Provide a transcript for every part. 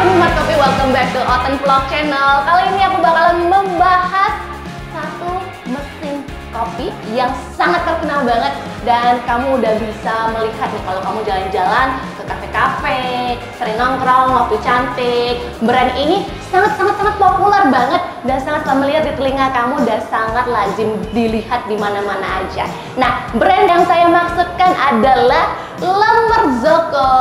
penikmat kopi, welcome back to Oten Vlog Channel. Kali ini aku bakalan membahas satu mesin kopi yang sangat terkenal banget. Dan kamu udah bisa melihat nih kalau kamu jalan-jalan ke kafe-kafe, sering nongkrong, waktu cantik. Brand ini sangat populer banget dan sangat familiar di telinga kamu dan sangat lazim dilihat di mana-mana aja. Nah, brand yang saya maksudkan adalah La Marzocco.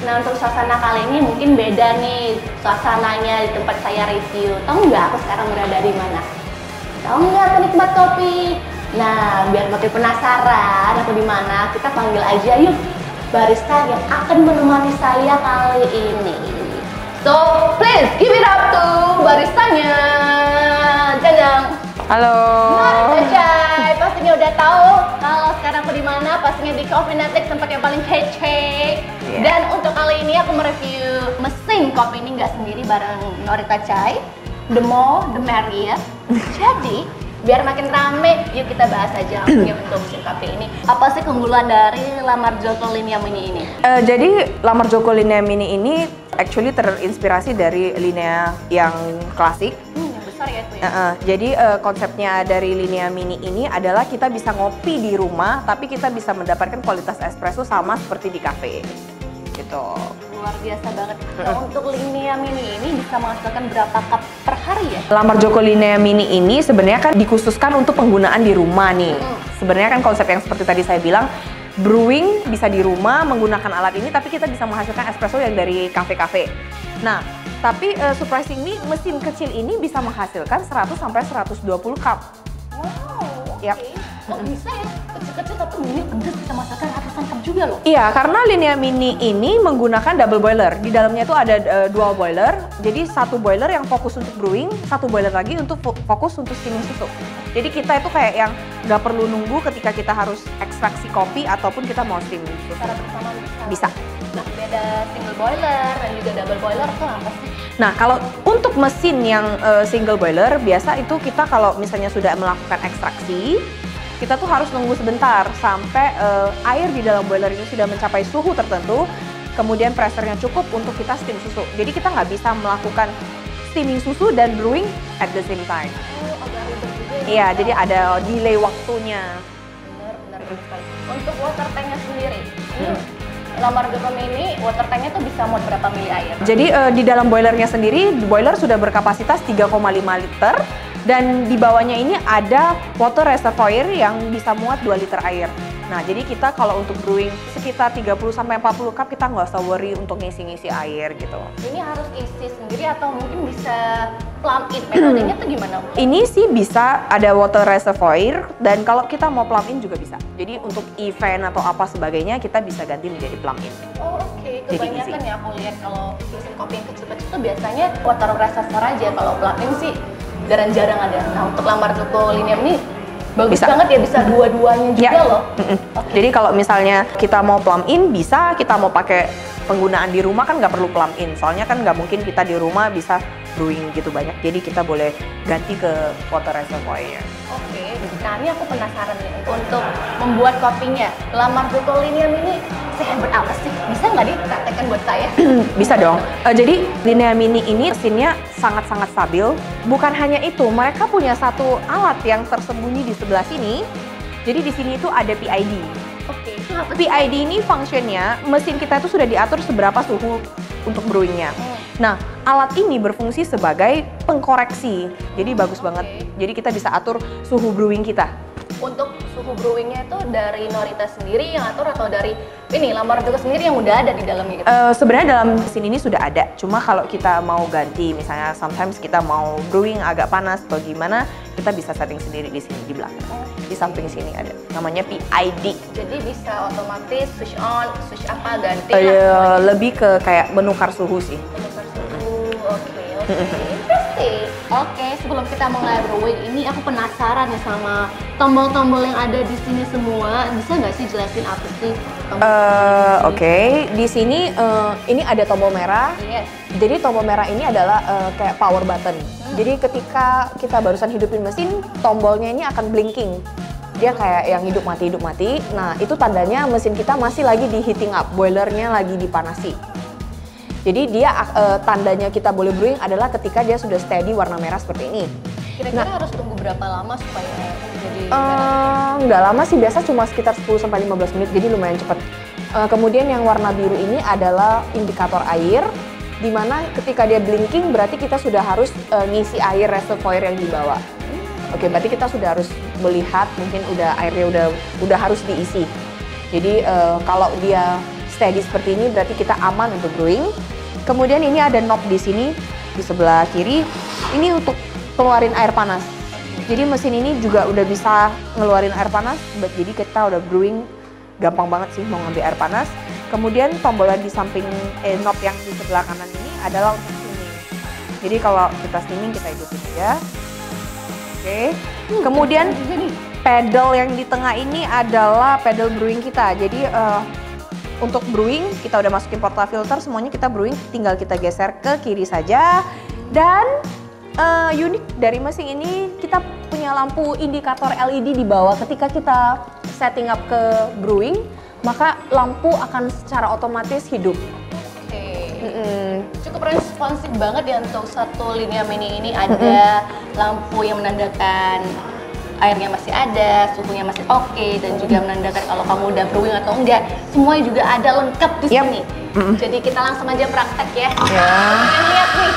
Nah, untuk suasana kali ini mungkin beda nih suasananya di tempat saya review. Tahu nggak aku sekarang berada di mana? Tahu nggak penikmat kopi? Nah, biar makin penasaran aku di mana, kita panggil aja yuk barista yang akan menemani saya kali ini. So, please give it up to baristanya. Jajang. Halo. Jajay, pastinya udah tahu kalau sekarang aku di mana, pastinya di Coffee Natics, tempat yang paling kece. Yeah. Dan untuk kali ini aku mereview mesin kopi ini nggak sendiri, bareng Norita Chai. The more, the merrier. Jadi, biar makin rame, yuk kita bahas aja untuk mesin kopi ini. Apa sih keunggulan dari La Marzocco Linea Mini ini? Jadi La Marzocco Linea Mini ini actually terinspirasi dari Linea yang klasik. Yang besar ya itu ya? Jadi konsepnya dari Linea Mini ini adalah kita bisa ngopi di rumah, tapi kita bisa mendapatkan kualitas espresso sama seperti di cafe. Gitu. Luar biasa banget. Nah, untuk Linea Mini ini bisa menghasilkan berapa cup per hari ya? La Marzocco Linea Mini ini sebenarnya kan dikhususkan untuk penggunaan di rumah nih. Sebenarnya kan konsep yang seperti tadi saya bilang, brewing bisa di rumah menggunakan alat ini, tapi kita bisa menghasilkan espresso yang dari kafe-kafe. Nah, tapi surprisingly mesin kecil ini bisa menghasilkan 100 sampai 120 cup. Wow, oke. Yap. Kok bisa ya? Kecil-kecil tapi ini pedes bisa masakan ratusan cup juga loh. Iya, karena Linea Mini ini menggunakan double boiler. Di dalamnya itu ada dual boiler. Jadi satu boiler yang fokus untuk brewing, satu boiler lagi untuk fokus untuk steaming susu. Jadi kita itu kayak yang nggak perlu nunggu ketika kita harus ekstraksi kopi ataupun kita mau steaming susu. Cara bersama Bisa. Nah, beda single boiler dan juga double boiler itu apa sih? Nah, kalau untuk mesin yang single boiler, biasa itu kita kalau misalnya sudah melakukan ekstraksi, kita tuh harus nunggu sebentar sampai air di dalam boiler ini sudah mencapai suhu tertentu, kemudian pressernya cukup untuk kita steam susu. Jadi kita nggak bisa melakukan steaming susu dan brewing at the same time. Oh, agak ribet juga ya. Iya, jadi ada delay waktunya. Benar sekali. Untuk water tanknya sendiri, ini La Marzocco Mini water tanknya tuh bisa muat berapa mili air? Jadi di dalam boilernya sendiri, boiler sudah berkapasitas 3,5 liter. Dan di bawahnya ini ada water reservoir yang bisa muat 2 liter air. Nah, jadi kita kalau untuk brewing sekitar 30-40 cup, kita nggak usah worry untuk ngisi-ngisi air gitu. Ini harus isi sendiri atau mungkin bisa plumb in, metodenya tuh gimana? Ini sih bisa ada water reservoir, dan kalau kita mau plumb in juga bisa. Jadi untuk event atau apa sebagainya, kita bisa ganti menjadi plumb in. Oh, oke. Kebanyakan ya aku lihat kalau mesin kopi yang kecil-kecil tuh biasanya water reservoir aja. Kalau plumb in sih jarang-jarang ada. Nah, untuk La Marzocco Linea ini bagus banget ya, bisa dua-duanya juga loh. Okay. Jadi kalau misalnya kita mau plumb in bisa, kita mau pakai penggunaan di rumah kan nggak perlu plumb in. Soalnya kan nggak mungkin kita di rumah bisa brewing gitu banyak. Jadi kita boleh ganti ke water reservoir-nya. Oke. Nah, ini aku penasaran nih untuk membuat kopinya. La Marzocco Linea ini sehebat apa sih? Bisa nggak dipraktekkan buat saya? Bisa dong. Jadi Linea Mini ini mesinnya sangat-sangat stabil. Bukan hanya itu, mereka punya satu alat yang tersembunyi di sebelah sini. Jadi di sini itu ada PID. Oke, itu apa sih? PID ini fungsinya, mesin kita itu sudah diatur seberapa suhu untuk brewingnya. Nah, alat ini berfungsi sebagai pengkoreksi. Jadi bagus banget. Jadi kita bisa atur suhu brewing kita. Untuk suhu brewingnya itu dari Norita sendiri yang atur atau dari ini La Marzocco sendiri yang udah ada di dalamnya gitu? Sebenarnya dalam mesin ini sudah ada. Cuma kalau kita mau ganti, misalnya sometimes kita mau brewing agak panas atau gimana, kita bisa setting sendiri di sini di belakang. Di samping sini ada. Namanya PID. Jadi bisa otomatis switch on, switch apa ganti? Lebih ke kayak menukar suhu sih. Menukar suhu. Oke. Interesting. Oke, sebelum kita mulai brewing ini aku penasaran nih sama tombol-tombol yang ada di sini semua. Bisa nggak sih jelasin apa sih tombol? Oke, di sini ini ada tombol merah. Yes. Jadi tombol merah ini adalah kayak power button. Jadi ketika kita barusan hidupin mesin, tombolnya ini akan blinking. Dia kayak yang hidup mati. Nah, itu tandanya mesin kita masih lagi di heating up, boilernya lagi dipanasi. Jadi dia tandanya kita boleh brewing adalah ketika dia sudah steady warna merah seperti ini. Kira-kira harus tunggu berapa lama supaya jadi nggak lama sih, biasa cuma sekitar 10-15 menit, jadi lumayan cepat. Kemudian yang warna biru ini adalah indikator air, dimana ketika dia blinking berarti kita sudah harus ngisi air reservoir yang dibawa. Oke, berarti kita sudah harus melihat mungkin airnya udah harus diisi. Jadi kalau dia steady seperti ini berarti kita aman untuk brewing. Kemudian ini ada knob di sini di sebelah kiri. Ini untuk keluarin air panas. Jadi mesin ini juga udah bisa ngeluarin air panas. Jadi kita udah brewing gampang banget sih mau ngambil air panas. Kemudian tombol di samping knob yang di sebelah kanan ini adalah untuk steaming. Jadi kalau kita steaming kita hidupin aja. Oke. Kemudian pedal yang di tengah ini adalah pedal brewing kita. Jadi untuk brewing kita udah masukin portafilter, semuanya kita brewing, tinggal kita geser ke kiri saja. Dan unik dari mesin ini kita punya lampu indikator LED di bawah. Ketika kita setting up ke brewing, maka lampu akan secara otomatis hidup. Cukup responsif banget ya untuk satu Linea Mini ini. Ada lampu yang menandakan airnya masih ada, suhunya masih oke, dan juga menandakan kalau kamu udah brewing atau enggak. Semuanya juga ada lengkap di sini. Jadi kita langsung aja praktek ya. Kita lihat nih.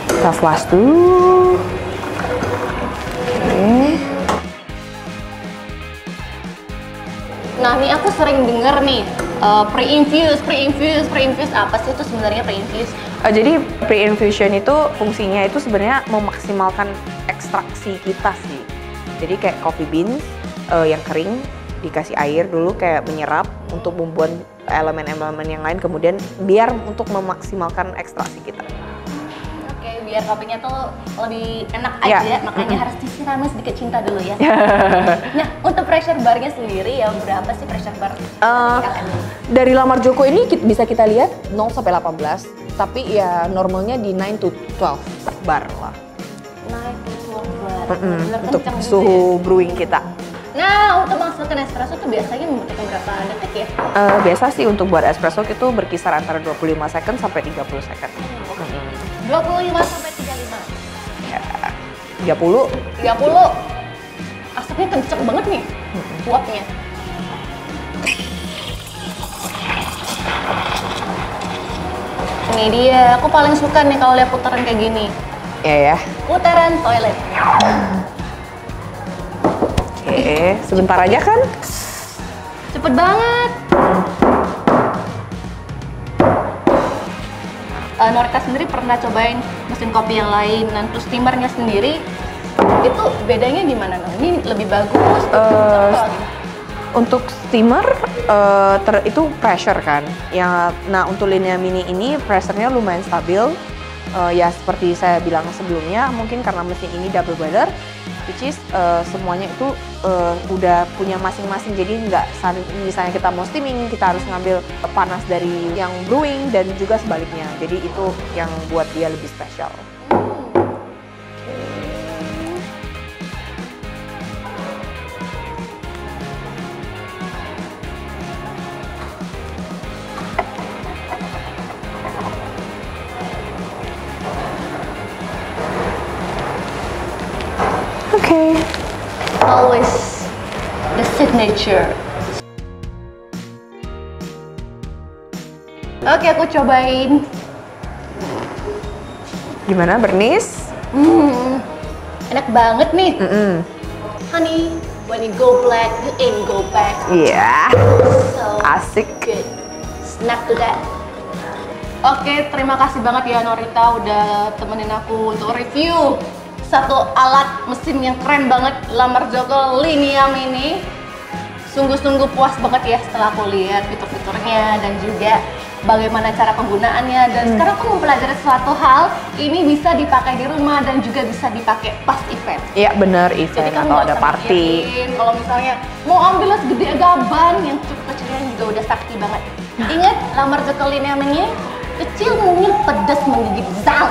Kita flash dulu. Nah, ini aku sering denger nih pre-infuse apa sih itu sebenarnya pre-infuse? Jadi pre-infusion itu fungsinya itu sebenarnya memaksimalkan ekstraksi kita sih. Jadi kayak coffee beans yang kering dikasih air dulu kayak menyerap untuk membuat elemen-elemen yang lain, kemudian biar untuk memaksimalkan ekstraksi kita. Biar kopinya tuh lebih enak aja, makanya harus disiramin sedikit cinta dulu ya. Nah, untuk pressure barnya sendiri ya berapa sih pressure bar? Dari Lamar Joko ini bisa kita lihat 0 sampai 18, tapi ya normalnya di 9 to 12 bar lah. 9 to 12 bar. Untuk suhu brewing kita. Nah, untuk menghasilkan espresso tuh biasanya membutuhkan berapa detik ya? Biasa sih untuk buat espresso itu berkisar antara 25 second sampai 30 second. 25 sampai 35. Ya, 30. Asapnya kenceng banget nih. Uapnya. Ini dia, aku paling suka nih kalau lihat putaran kayak gini. Ya. Putaran toilet. Oke, sebentar aja kan? Cepet banget. Norita sendiri pernah cobain mesin kopi yang lain, dan terus steamernya sendiri itu bedanya gimana? Ini lebih bagus? Untuk steamer itu pressure kan. Nah untuk Linea Mini ini pressure-nya lumayan stabil. Ya seperti saya bilang sebelumnya, mungkin karena mesin ini double boiler, which is semuanya itu udah punya masing-masing, jadi nggak misalnya kita mau steaming kita harus ngambil panas dari yang brewing dan juga sebaliknya, jadi itu yang buat dia lebih spesial. Okay. Always the signature. Oke, aku cobain. Gimana, Bernice? Enak banget nih. Honey, when you go black, you ain't go back. Iya. So Asik. good. Snap to that. Oke, terima kasih banget ya Norita udah temenin aku untuk review satu alat mesin yang keren banget, Lamar Joko Linea Mini. sungguh-sungguh puas banget ya setelah aku lihat fitur-fiturnya dan juga bagaimana cara penggunaannya. Dan sekarang aku mempelajari suatu hal, ini bisa dipakai di rumah dan juga bisa dipakai pas event. Iya bener, Jadi event kamu atau nggak ada usah party. mikirin kalau misalnya mau ambil segede gaban yang cukup kecilnya juga udah sakti banget. Ingat, lamar jokowi namanya kecil mungil pedas menggigit zal.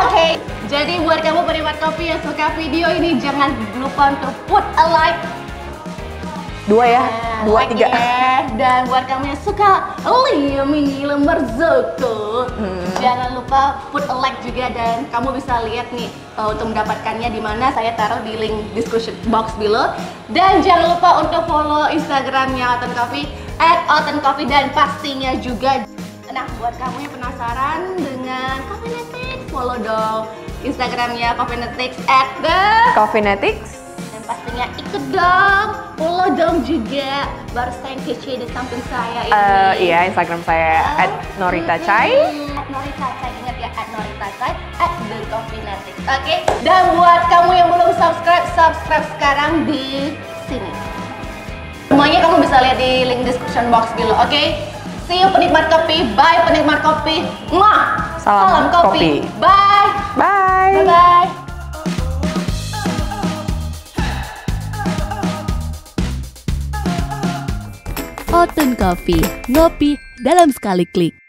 Oke, jadi buat kamu penikmat kopi yang suka video ini jangan lupa untuk put a like. 2 ya, Nah, 2, like 3. ya. Dan buat kamu yang suka liam ini lembar Zoko, jangan lupa put a like juga, dan kamu bisa lihat nih untuk mendapatkannya di mana, saya taruh di link description box below. Dan jangan lupa untuk follow Instagramnya Autumn Coffee @autumncoffee, dan pastinya juga. Nah, buat kamu yang penasaran dengan Coffeenetics, follow dong Instagramnya Coffeenetics Coffeenetics. dan pastinya ikut dong, follow dong juga barista yang kece di samping saya ini. Iya, Instagram saya @noritachai. @noritachai, ingat ya, @noritachai @thecoffeenetics. Oke, dan buat kamu yang belum subscribe sekarang di sini. Semuanya kamu bisa lihat di link description box below. Oke, see you penikmat kopi, bye penikmat kopi. Mwah! Salam kopi. Bye. Bye. Bye. Autumn Coffee, ngopi dalam sekali klik.